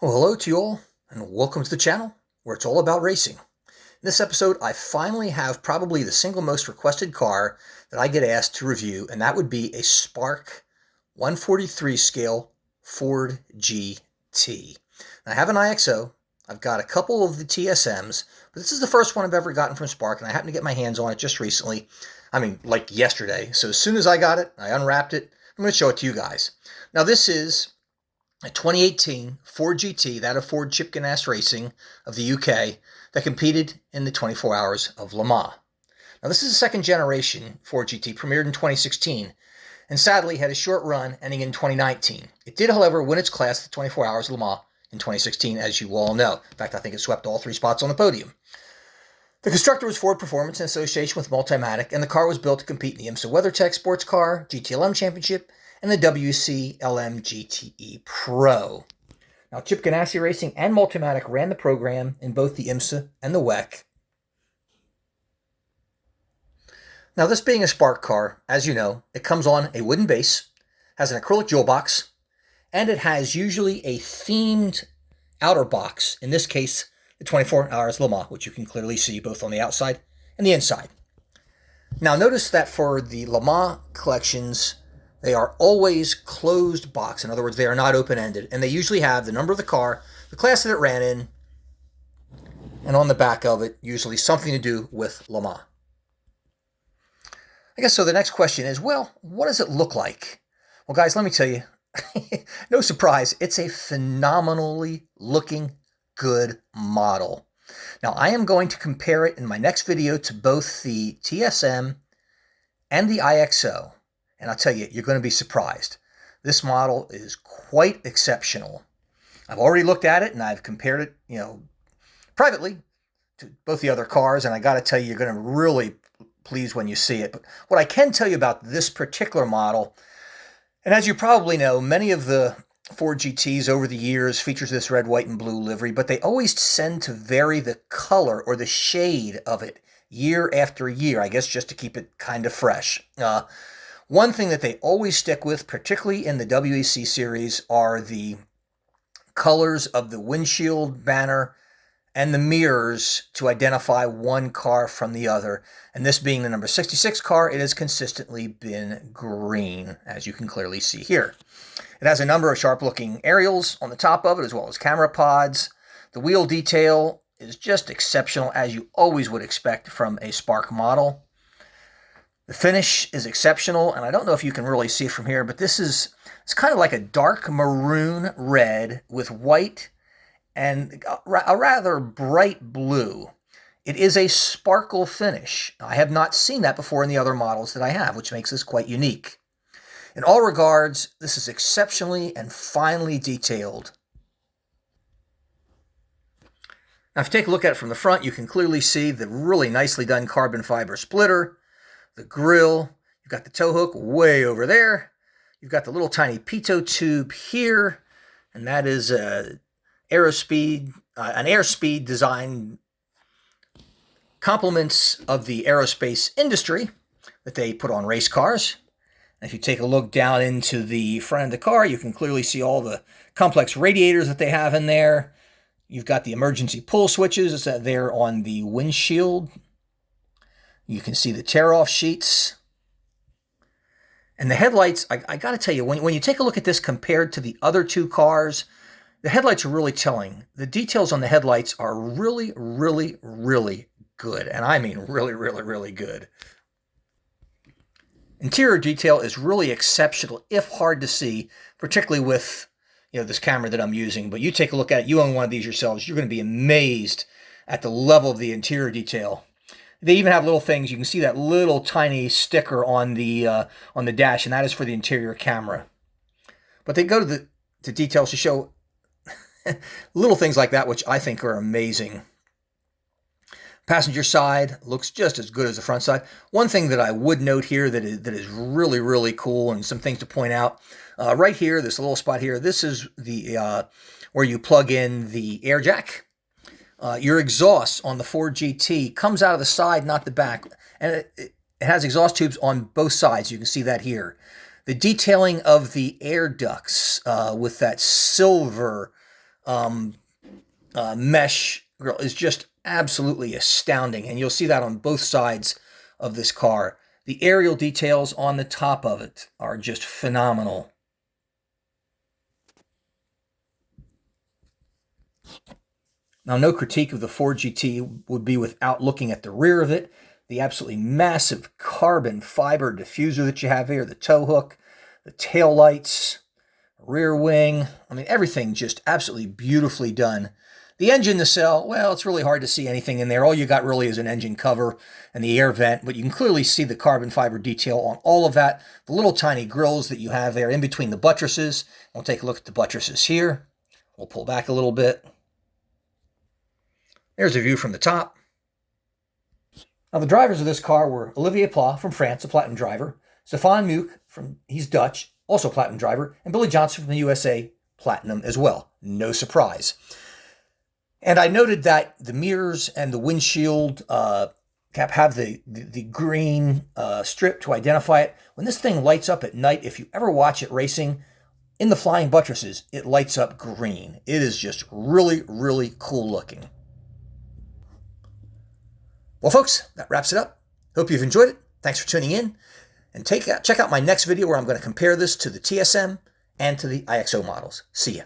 Well, hello to you all, and welcome to the channel where it's all about racing. In this episode, I finally have probably the single most requested car that I get asked to review, and that would be a Spark 143 scale Ford GT. Now, I have an IXO, I've got a couple of the TSMs, but this is the first one I've ever gotten from Spark, and I happened to get my hands on it just recently. I mean, like yesterday. So as soon as I got it, I unwrapped it. I'm going to show it to you guys. Now, this is a 2018 Ford GT, that of Ford Ganassi Racing of the UK, that competed in the 24 Hours of Le Mans. Now, this is a second generation Ford GT, premiered in 2016, and sadly had a short run ending in 2019. It did, however, win its class at the 24 Hours of Le Mans in 2016, as you all know. In fact, I think it swept all three spots on the podium. The constructor was Ford Performance in association with Multimatic, and the car was built to compete in the IMSA WeatherTech Sports Car, GTLM Championship, and the WCLM GTE Pro. Now, Chip Ganassi Racing and Multimatic ran the program in both the IMSA and the WEC. Now, this being a Spark car, as you know, it comes on a wooden base, has an acrylic jewel box, and it has usually a themed outer box, in this case, the 24 Hours Le Mans, which you can clearly see both on the outside and the inside. Now, notice that for the Le Mans collections, they are always closed box. In other words, they are not open-ended. And they usually have the number of the car, the class that it ran in, and on the back of it, usually something to do with Le Mans. I guess so the next question is, well, what does it look like? Well, guys, let me tell you, no surprise, it's a phenomenally looking good model. Now, I am going to compare it in my next video to both the TSM and the IXO. And I'll tell you, you're going to be surprised. This model is quite exceptional. I've already looked at it and I've compared it, privately to both the other cars. And I got to tell you, you're going to really pleased when you see it. But what I can tell you about this particular model, and as you probably know, many of the Ford GTs over the years features this red, white, and blue livery, but they always tend to vary the color or the shade of it year after year, I guess just to keep it kind of fresh. One thing that they always stick with, particularly in the WEC series, are the colors of the windshield banner and the mirrors to identify one car from the other. And this being the number 66 car, it has consistently been green, as you can clearly see here. It has a number of sharp-looking aerials on the top of it, as well as camera pods. The wheel detail is just exceptional, as you always would expect from a Spark model. The finish is exceptional, and I don't know if you can really see it from here, but it's kind of like a dark maroon red with white and a rather bright blue. It is a sparkle finish. I have not seen that before in the other models that I have, which makes this quite unique. In all regards, this is exceptionally and finely detailed. Now, if you take a look at it from the front, you can clearly see the really nicely done carbon fiber splitter, the grille. You've got the tow hook way over there. You've got the little tiny pitot tube here, and that is an airspeed design complements of the aerospace industry that they put on race cars. And if you take a look down into the front of the car, you can clearly see all the complex radiators that they have in there. You've got the emergency pull switches there on the windshield. You can see the tear-off sheets. And the headlights, I got to tell you, when you take a look at this compared to the other two cars, the headlights are really telling. The details on the headlights are really, really, really good. And I mean really, really, really good. Interior detail is really exceptional, if hard to see, particularly with this camera that I'm using. But you take a look at it, you own one of these yourselves, you're going to be amazed at the level of the interior detail. They even have little things. You can see that little tiny sticker on the dash, and that is for the interior camera. But they go to the details to show little things like that, which I think are amazing. Passenger side looks just as good as the front side. One thing that I would note here that is really, really cool, and some things to point out. Right here, this little spot here, this is the where you plug in the air jack. Your exhaust on the Ford GT comes out of the side, not the back. And it has exhaust tubes on both sides. You can see that here. The detailing of the air ducts with that silver mesh grill is just absolutely astounding. And you'll see that on both sides of this car. The aerial details on the top of it are just phenomenal. Now, no critique of the Ford GT would be without looking at the rear of it. The absolutely massive carbon fiber diffuser that you have here, the tow hook, the tail lights, rear wing. I mean, everything just absolutely beautifully done. The engine nacelle, well, it's really hard to see anything in there. All you got really is an engine cover and the air vent, but you can clearly see the carbon fiber detail on all of that. The little tiny grills that you have there in between the buttresses. We'll take a look at the buttresses here. We'll pull back a little bit. There's a view from the top. Now, the drivers of this car were Olivier Pla from France, a platinum driver, Stefan Mucke, he's Dutch, also platinum driver, and Billy Johnson from the USA, platinum as well. No surprise. And I noted that the mirrors and the windshield cap have the green strip to identify it. When this thing lights up at night, if you ever watch it racing, in the flying buttresses, it lights up green. It is just really, really cool looking. Well, folks, that wraps it up. Hope you've enjoyed it. Thanks for tuning in. And check out my next video where I'm going to compare this to the TSM and to the IXO models. See ya.